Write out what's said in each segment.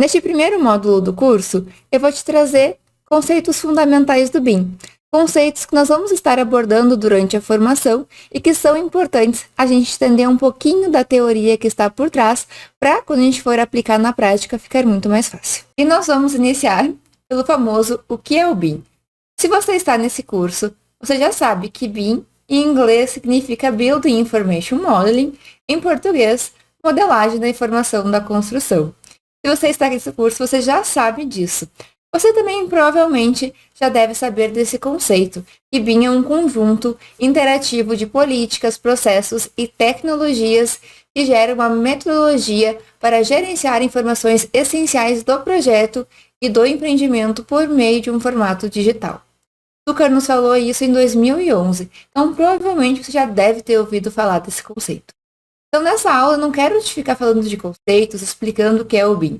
Neste primeiro módulo do curso, eu vou te trazer conceitos fundamentais do BIM. Conceitos que nós vamos estar abordando durante a formação e que são importantes a gente entender um pouquinho da teoria que está por trás para, quando a gente for aplicar na prática, ficar muito mais fácil. E nós vamos iniciar pelo famoso o que é o BIM. Se você está nesse curso, você já sabe que BIM em inglês significa Building Information Modeling, em português, modelagem da informação da construção. Se você está nesse curso, você já sabe disso. Você também provavelmente já deve saber desse conceito, que BIM é um conjunto interativo de políticas, processos e tecnologias que gera uma metodologia para gerenciar informações essenciais do projeto e do empreendimento por meio de um formato digital. Zucker nos falou isso em 2011, então provavelmente você já deve ter ouvido falar desse conceito. Então, nessa aula, eu não quero te ficar falando de conceitos, explicando o que é o BIM,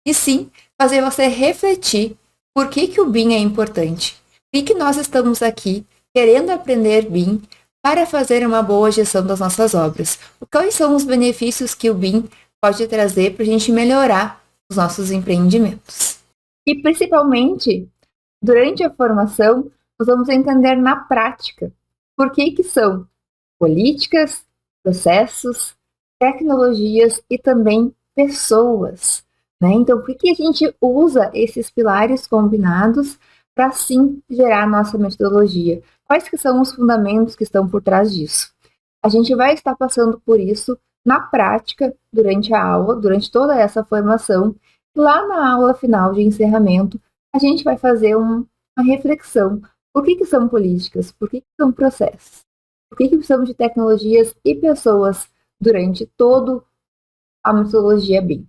e sim fazer você refletir por que o BIM é importante, por que nós estamos aqui querendo aprender BIM para fazer uma boa gestão das nossas obras. Quais são os benefícios que o BIM pode trazer para a gente melhorar os nossos empreendimentos. E, principalmente, durante a formação, nós vamos entender na prática por que são políticas, processos, tecnologias e também pessoas, né? Então, por que a gente usa esses pilares combinados para, assim, gerar a nossa metodologia? Quais que são os fundamentos que estão por trás disso? A gente vai estar passando por isso na prática durante a aula, durante toda essa formação. Lá na aula final de encerramento, a gente vai fazer uma reflexão. Por que são políticas? Por que são processos? Por que precisamos de tecnologias e pessoas durante toda a metodologia BIM?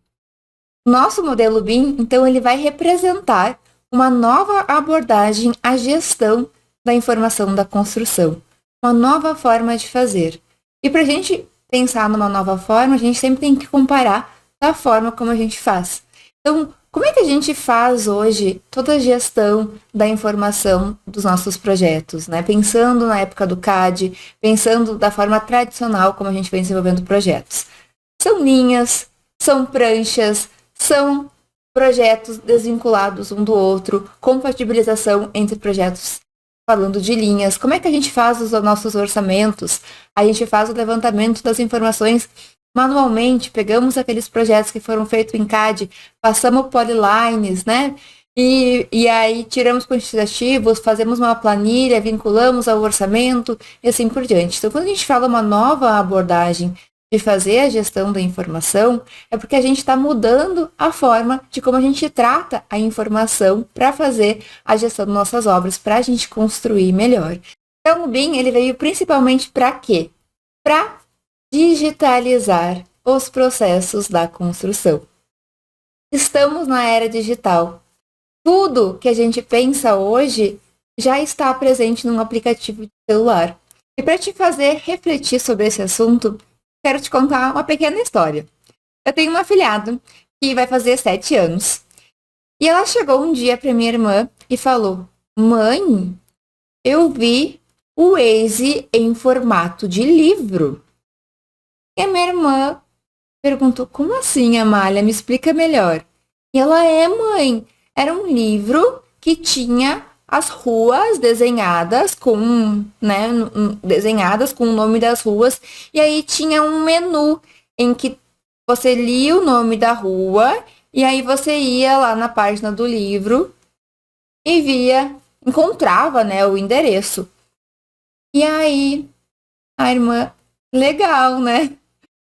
Nosso modelo BIM, então, ele vai representar uma nova abordagem à gestão da informação da construção, uma nova forma de fazer. E para a gente pensar numa nova forma, a gente sempre tem que comparar da forma como a gente faz. Então, como é que a gente faz hoje toda a gestão da informação dos nossos projetos, né? Pensando na época do CAD, pensando da forma tradicional como a gente vem desenvolvendo projetos. São linhas, são pranchas, são projetos desvinculados um do outro, compatibilização entre projetos falando de linhas. Como é que a gente faz os nossos orçamentos? A gente faz o levantamento das informações manualmente, pegamos aqueles projetos que foram feitos em CAD, passamos polylines, né? E aí tiramos quantitativos, fazemos uma planilha, vinculamos ao orçamento e assim por diante. Então, quando a gente fala uma nova abordagem de fazer a gestão da informação, é porque a gente está mudando a forma de como a gente trata a informação para fazer a gestão das nossas obras, para a gente construir melhor. Então, o BIM, ele veio principalmente para quê? Para digitalizar os processos da construção. Estamos na era digital. Tudo que a gente pensa hoje já está presente num aplicativo de celular. E para te fazer refletir sobre esse assunto, quero te contar uma pequena história. Eu tenho uma afilhada que vai fazer 7 anos. E ela chegou um dia para minha irmã e falou: "Mãe, eu vi o Waze em formato de livro." E a minha irmã perguntou: "Como assim, Amália? Me explica melhor." E ela: "Mãe, era um livro que tinha as ruas desenhadas com, né, desenhadas com o nome das ruas, e aí tinha um menu em que você lia o nome da rua, e aí você ia lá na página do livro e encontrava, né, o endereço." E aí a irmã: "Legal, né?"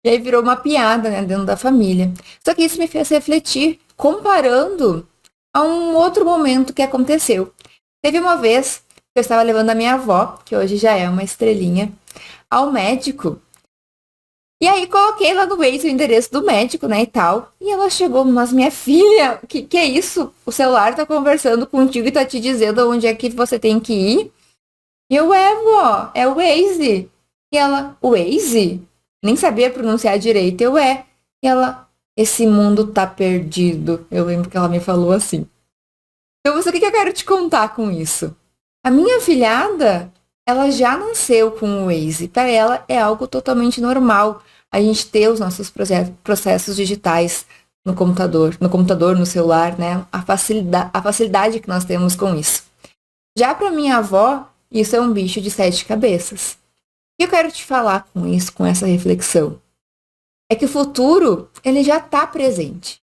E aí virou uma piada, né, dentro da família. Só que isso me fez refletir, comparando a um outro momento que aconteceu. Teve uma vez que eu estava levando a minha avó, que hoje já é uma estrelinha, ao médico. E aí coloquei lá no Waze o endereço do médico, né, e tal. E ela chegou: "Mas minha filha, que é isso? O celular tá conversando contigo e tá te dizendo onde é que você tem que ir?" E eu: "Vó, é o Waze." E ela: "Waze?" Nem sabia pronunciar direito. Eu: "É." E ela: "Esse mundo tá perdido." Eu lembro que ela me falou assim. Então, o que eu quero te contar com isso? A minha afilhada, ela já nasceu com o Waze. Para ela é algo totalmente normal a gente ter os nossos processos digitais no celular, né? A facilidade que nós temos com isso. Já para minha avó, isso é um bicho de 7 cabeças. O que eu quero te falar com isso, com essa reflexão? É que o futuro, ele já está presente.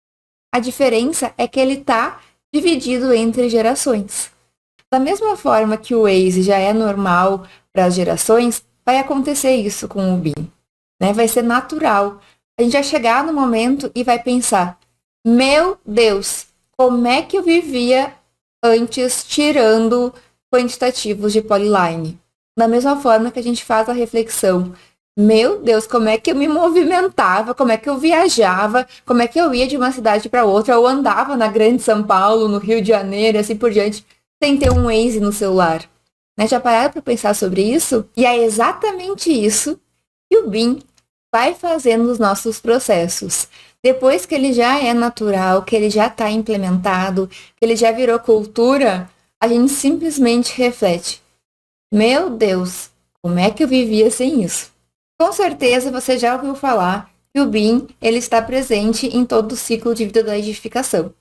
A diferença é que ele está dividido entre gerações. Da mesma forma que o Waze já é normal para as gerações, vai acontecer isso com o BIM, né? Vai ser natural. A gente vai chegar no momento e vai pensar, meu Deus, como é que eu vivia antes tirando quantitativos de polyline? Da mesma forma que a gente faz a reflexão, meu Deus, como é que eu me movimentava, como é que eu viajava, como é que eu ia de uma cidade para outra, ou andava na Grande São Paulo, no Rio de Janeiro, e assim por diante, sem ter um Waze no celular. Né? Já pararam para pensar sobre isso? E é exatamente isso que o BIM vai fazendo nos nossos processos. Depois que ele já é natural, que ele já está implementado, que ele já virou cultura, a gente simplesmente reflete. Meu Deus, como é que eu vivia sem isso? Com certeza você já ouviu falar que o BIM ele está presente em todo o ciclo de vida da edificação.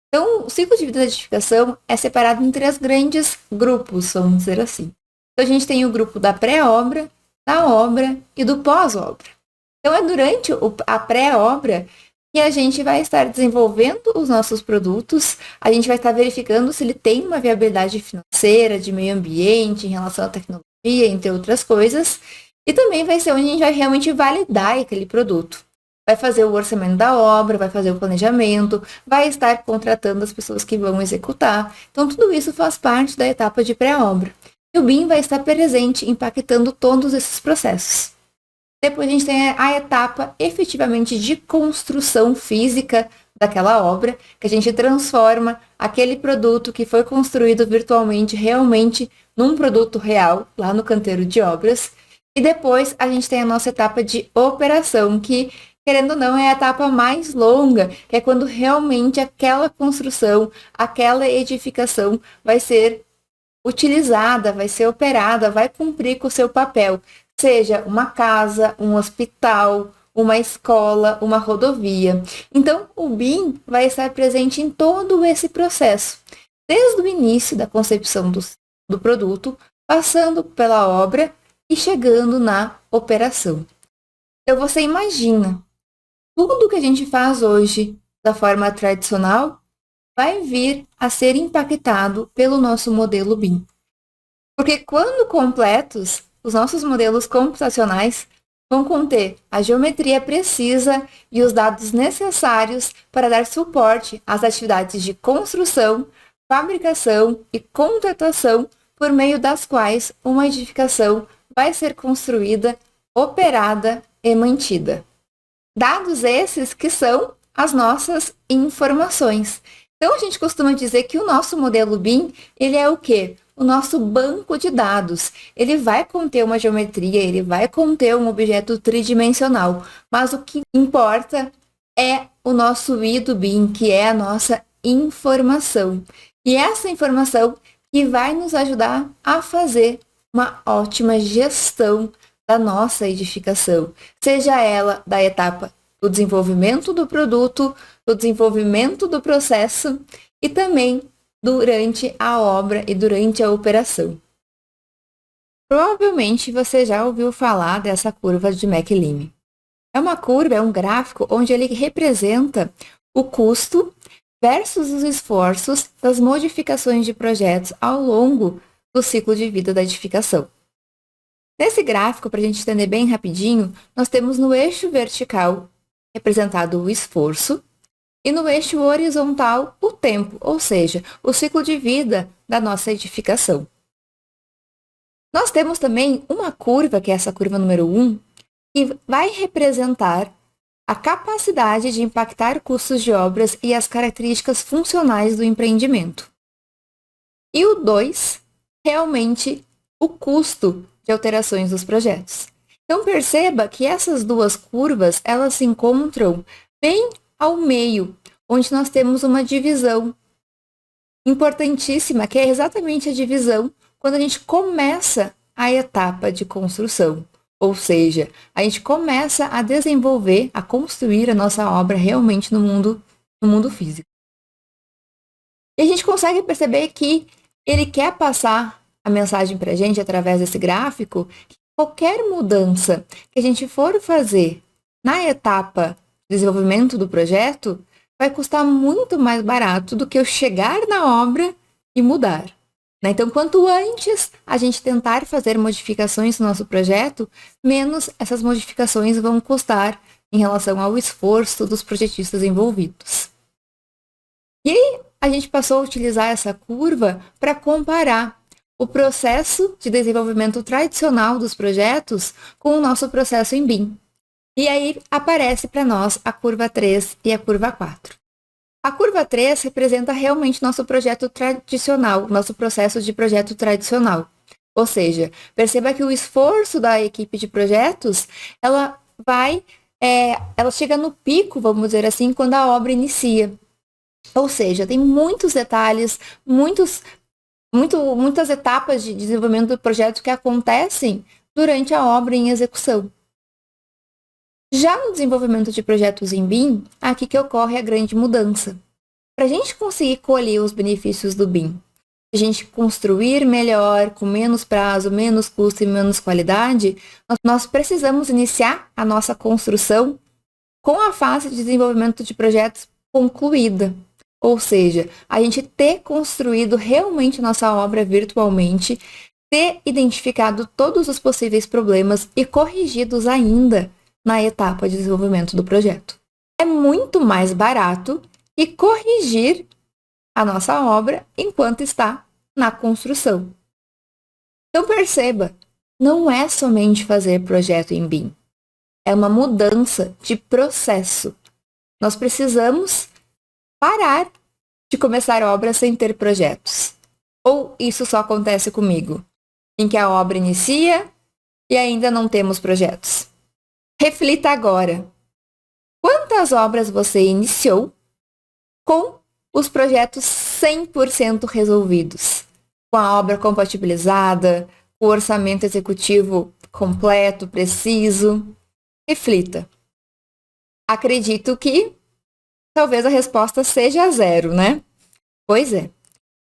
Então, o ciclo de vida da edificação é separado em 3 grandes grupos, vamos dizer assim. Então, a gente tem o grupo da pré-obra, da obra e do pós-obra. Então, é durante a pré-obra que a gente vai estar desenvolvendo os nossos produtos, a gente vai estar verificando se ele tem uma viabilidade financeira, de meio ambiente, em relação à tecnologia, entre outras coisas, e também vai ser onde a gente vai realmente validar aquele produto. Vai fazer o orçamento da obra, vai fazer o planejamento, vai estar contratando as pessoas que vão executar. Então, tudo isso faz parte da etapa de pré-obra. E o BIM vai estar presente, impactando todos esses processos. Depois a gente tem a etapa efetivamente de construção física daquela obra, que a gente transforma aquele produto que foi construído virtualmente realmente num produto real, lá no canteiro de obras. E depois a gente tem a nossa etapa de operação, que, querendo ou não, é a etapa mais longa, que é quando realmente aquela construção, aquela edificação vai ser utilizada, vai ser operada, vai cumprir com o seu papel, seja uma casa, um hospital, uma escola, uma rodovia. Então, o BIM vai estar presente em todo esse processo, desde o início da concepção do produto, passando pela obra e chegando na operação. Então, você imagina, tudo que a gente faz hoje da forma tradicional vai vir a ser impactado pelo nosso modelo BIM. Porque quando completos, os nossos modelos computacionais vão conter a geometria precisa e os dados necessários para dar suporte às atividades de construção, fabricação e contratação por meio das quais uma edificação vai ser construída, operada e mantida. Dados esses que são as nossas informações. Então, a gente costuma dizer que o nosso modelo BIM, ele é o quê? O nosso banco de dados. Ele vai conter uma geometria, ele vai conter um objeto tridimensional, mas o que importa é o nosso I do BIM, que é a nossa informação. E essa informação que vai nos ajudar a fazer uma ótima gestão da nossa edificação, seja ela da etapa do desenvolvimento do produto, do desenvolvimento do processo e também durante a obra e durante a operação. Provavelmente você já ouviu falar dessa curva de McLean. É uma curva, é um gráfico onde ele representa o custo versus os esforços das modificações de projetos ao longo do ciclo de vida da edificação. Nesse gráfico, para a gente entender bem rapidinho, nós temos no eixo vertical representado o esforço e no eixo horizontal o tempo, ou seja, o ciclo de vida da nossa edificação. Nós temos também uma curva, que é essa curva número 1, que vai representar a capacidade de impactar custos de obras e as características funcionais do empreendimento. E o 2, realmente, o custo de alterações dos projetos. Então, perceba que essas duas curvas, elas se encontram bem ao meio, onde nós temos uma divisão importantíssima, que é exatamente a divisão quando a gente começa a etapa de construção. Ou seja, a gente começa a desenvolver, a construir a nossa obra realmente no mundo no mundo físico. E a gente consegue perceber que ele quer passar a mensagem para a gente através desse gráfico, que qualquer mudança que a gente for fazer na etapa de desenvolvimento do projeto vai custar muito mais barato do que eu chegar na obra e mudar. Então, quanto antes a gente tentar fazer modificações no nosso projeto, menos essas modificações vão custar em relação ao esforço dos projetistas envolvidos. E aí, a gente passou a utilizar essa curva para comparar o processo de desenvolvimento tradicional dos projetos com o nosso processo em BIM. E aí aparece para nós a curva 3 e a curva 4. A curva 3 representa realmente nosso projeto tradicional, nosso processo de projeto tradicional. Ou seja, perceba que o esforço da equipe de projetos, ela chega no pico, vamos dizer assim, quando a obra inicia. Ou seja, tem muitos detalhes, muitas etapas de desenvolvimento do projeto que acontecem durante a obra em execução. Já no desenvolvimento de projetos em BIM, aqui que ocorre a grande mudança. Para a gente conseguir colher os benefícios do BIM, a gente construir melhor, com menos prazo, menos custo e menos qualidade, nós precisamos iniciar a nossa construção com a fase de desenvolvimento de projetos concluída. Ou seja, a gente ter construído realmente nossa obra virtualmente, ter identificado todos os possíveis problemas e corrigidos ainda na etapa de desenvolvimento do projeto. É muito mais barato e corrigir a nossa obra enquanto está na construção. Então perceba, não é somente fazer projeto em BIM, é uma mudança de processo. Nós precisamos parar de começar obras sem ter projetos. Ou isso só acontece comigo, em que a obra inicia e ainda não temos projetos? Reflita agora. Quantas obras você iniciou com os projetos 100% resolvidos? Com a obra compatibilizada, o orçamento executivo completo, preciso? Reflita. Acredito que talvez a resposta seja 0, né? Pois é.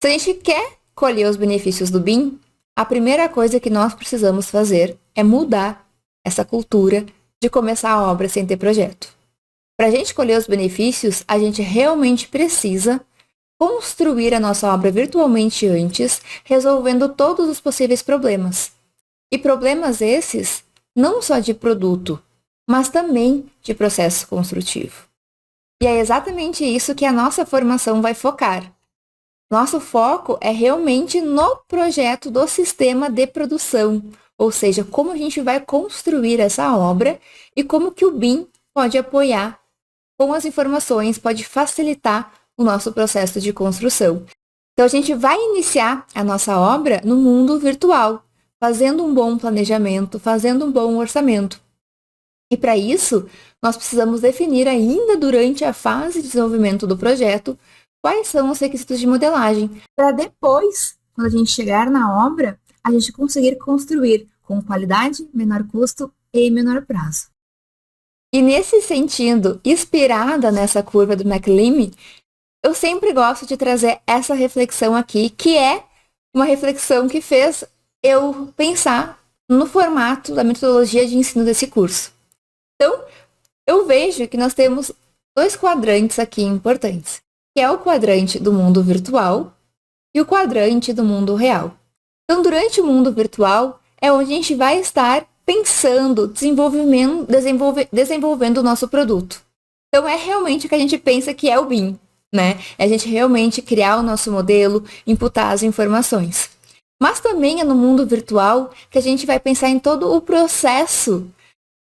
Se a gente quer colher os benefícios do BIM, a primeira coisa que nós precisamos fazer é mudar essa cultura de começar a obra sem ter projeto. Para a gente colher os benefícios, a gente realmente precisa construir a nossa obra virtualmente antes, resolvendo todos os possíveis problemas. E problemas esses não só de produto, mas também de processo construtivo. E é exatamente isso que a nossa formação vai focar. Nosso foco é realmente no projeto do sistema de produção, ou seja, como a gente vai construir essa obra e como que o BIM pode apoiar com as informações, pode facilitar o nosso processo de construção. Então, a gente vai iniciar a nossa obra no mundo virtual, fazendo um bom planejamento, fazendo um bom orçamento. E para isso, nós precisamos definir ainda durante a fase de desenvolvimento do projeto quais são os requisitos de modelagem, para depois, quando a gente chegar na obra, a gente conseguir construir com qualidade, menor custo e menor prazo. E nesse sentido, inspirada nessa curva do McLean, eu sempre gosto de trazer essa reflexão aqui, que é uma reflexão que fez eu pensar no formato da metodologia de ensino desse curso. Então, eu vejo que nós temos 2 quadrantes aqui importantes, que é o quadrante do mundo virtual e o quadrante do mundo real. Então, durante o mundo virtual, é onde a gente vai estar pensando, desenvolvendo o nosso produto. Então, é realmente o que a gente pensa que é o BIM, né? É a gente realmente criar o nosso modelo, imputar as informações. Mas também é no mundo virtual que a gente vai pensar em todo o processo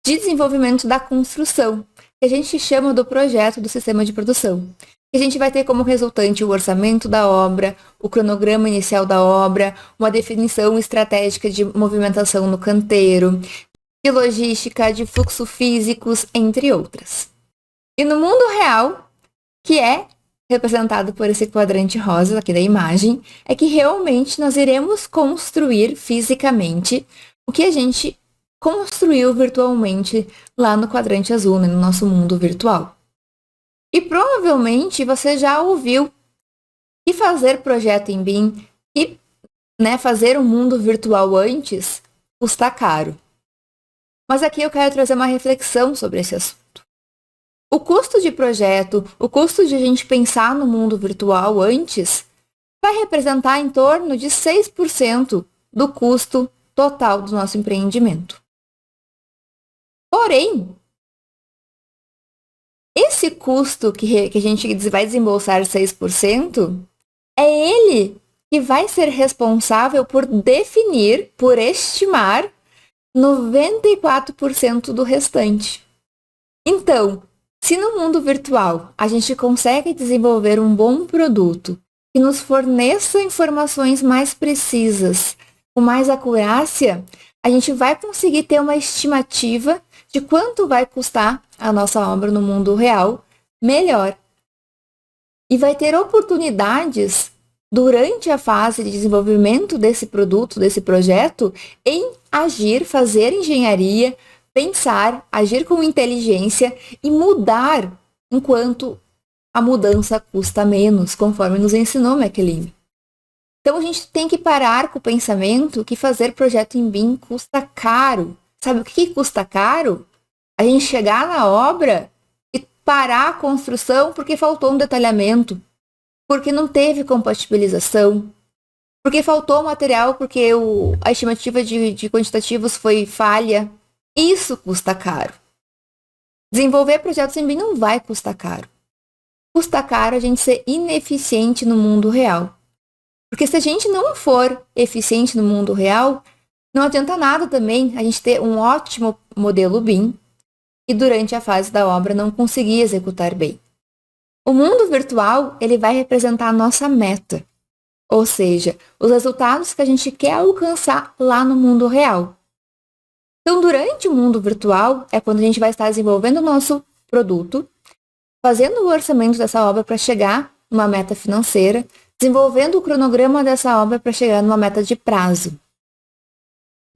de desenvolvimento da construção, que a gente chama do projeto do sistema de produção. A gente vai ter como resultante o orçamento da obra, o cronograma inicial da obra, uma definição estratégica de movimentação no canteiro, de logística, de fluxo físicos, entre outras. E no mundo real, que é representado por esse quadrante rosa aqui da imagem, é que realmente nós iremos construir fisicamente o que a gente construiu virtualmente lá no quadrante azul, né, no nosso mundo virtual. E provavelmente você já ouviu que fazer projeto em BIM e fazer um mundo virtual antes custa caro. Mas aqui eu quero trazer uma reflexão sobre esse assunto. O custo de projeto, o custo de a gente pensar no mundo virtual antes, vai representar em torno de 6% do custo total do nosso empreendimento. Porém, esse custo que a gente vai desembolsar 6%, é ele que vai ser responsável por definir, por estimar 94% do restante. Então, se no mundo virtual a gente consegue desenvolver um bom produto que nos forneça informações mais precisas, com mais acurácia, a gente vai conseguir ter uma estimativa de quanto vai custar a nossa obra no mundo real melhor. E vai ter oportunidades durante a fase de desenvolvimento desse produto, desse projeto, em agir, fazer engenharia, pensar, agir com inteligência e mudar enquanto a mudança custa menos, conforme nos ensinou McLean. Então a gente tem que parar com o pensamento que fazer projeto em BIM custa caro. Sabe o que custa caro? A gente chegar na obra e parar a construção porque faltou um detalhamento, porque não teve compatibilização, porque faltou material, porque a estimativa de quantitativos foi falha. Isso custa caro. Desenvolver projetos em BIM não vai custar caro. Custa caro a gente ser ineficiente no mundo real. Porque se a gente não for eficiente no mundo real, não adianta nada também a gente ter um ótimo modelo BIM e durante a fase da obra não conseguir executar bem. O mundo virtual, ele vai representar a nossa meta, ou seja, os resultados que a gente quer alcançar lá no mundo real. Então, durante o mundo virtual, é quando a gente vai estar desenvolvendo o nosso produto, fazendo o orçamento dessa obra para chegar numa meta financeira, desenvolvendo o cronograma dessa obra para chegar numa meta de prazo.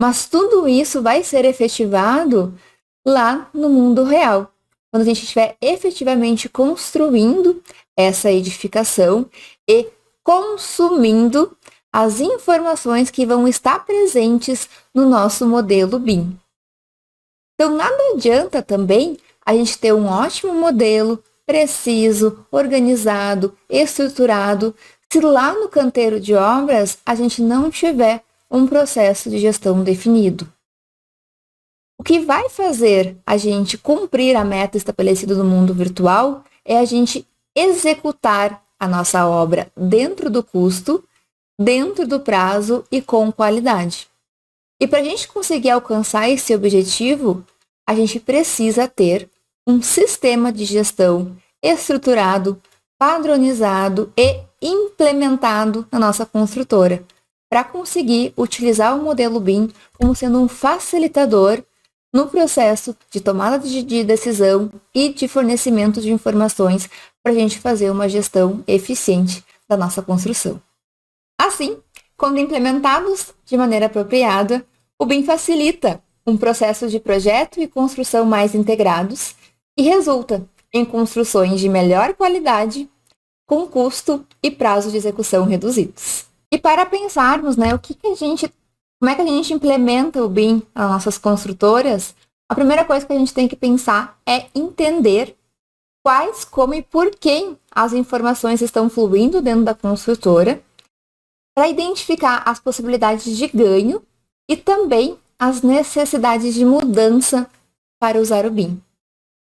Mas tudo isso vai ser efetivado lá no mundo real, quando a gente estiver efetivamente construindo essa edificação e consumindo as informações que vão estar presentes no nosso modelo BIM. Então, nada adianta também a gente ter um ótimo modelo, preciso, organizado, estruturado, se lá no canteiro de obras a gente não tiver um processo de gestão definido. O que vai fazer a gente cumprir a meta estabelecida no mundo virtual é a gente executar a nossa obra dentro do custo, dentro do prazo e com qualidade. E para a gente conseguir alcançar esse objetivo, a gente precisa ter um sistema de gestão estruturado, padronizado e implementado na nossa construtora, para conseguir utilizar o modelo BIM como sendo um facilitador no processo de tomada de decisão e de fornecimento de informações para a gente fazer uma gestão eficiente da nossa construção. Assim, quando implementados de maneira apropriada, o BIM facilita um processo de projeto e construção mais integrados e resulta em construções de melhor qualidade, com custo e prazo de execução reduzidos. E para pensarmos, como é que a gente implementa o BIM nas nossas construtoras, a primeira coisa que a gente tem que pensar é entender quais, como e por quem as informações estão fluindo dentro da construtora, para identificar as possibilidades de ganho e também as necessidades de mudança para usar o BIM.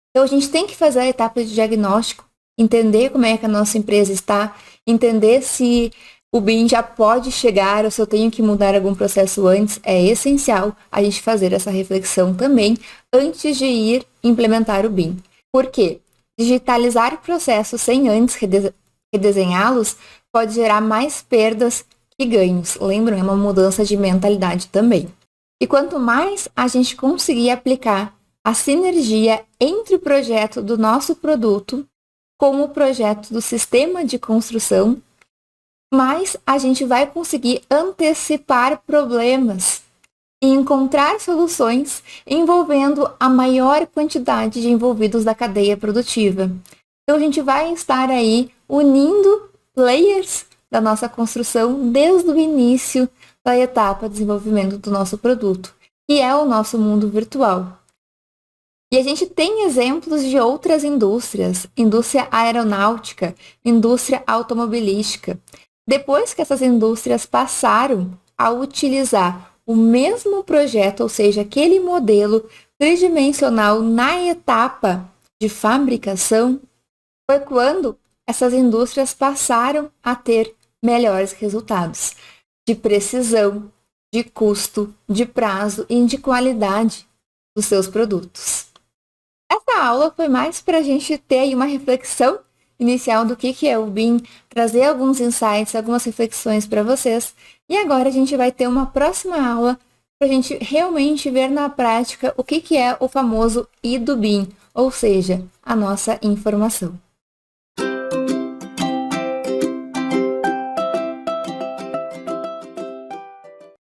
Então, a gente tem que fazer a etapa de diagnóstico, entender como é que a nossa empresa está, entender se o BIM já pode chegar ou se eu tenho que mudar algum processo antes. É essencial a gente fazer essa reflexão também antes de ir implementar o BIM. Por quê? Digitalizar processos sem antes redesenhá-los pode gerar mais perdas que ganhos. Lembram? É uma mudança de mentalidade também. E quanto mais a gente conseguir aplicar a sinergia entre o projeto do nosso produto com o projeto do sistema de construção, mais a gente vai conseguir antecipar problemas e encontrar soluções envolvendo a maior quantidade de envolvidos da cadeia produtiva. Então, a gente vai estar aí unindo players da nossa construção desde o início da etapa de desenvolvimento do nosso produto, que é o nosso mundo virtual. E a gente tem exemplos de outras indústrias, indústria aeronáutica, indústria automobilística. Depois que essas indústrias passaram a utilizar o mesmo projeto, ou seja, aquele modelo tridimensional na etapa de fabricação, foi quando essas indústrias passaram a ter melhores resultados de precisão, de custo, de prazo e de qualidade dos seus produtos. Essa aula foi mais para a gente ter aí uma reflexão inicial do que é o BIM, trazer alguns insights, algumas reflexões para vocês. E agora a gente vai ter uma próxima aula para a gente realmente ver na prática o que é o famoso I do BIM, ou seja, a nossa informação.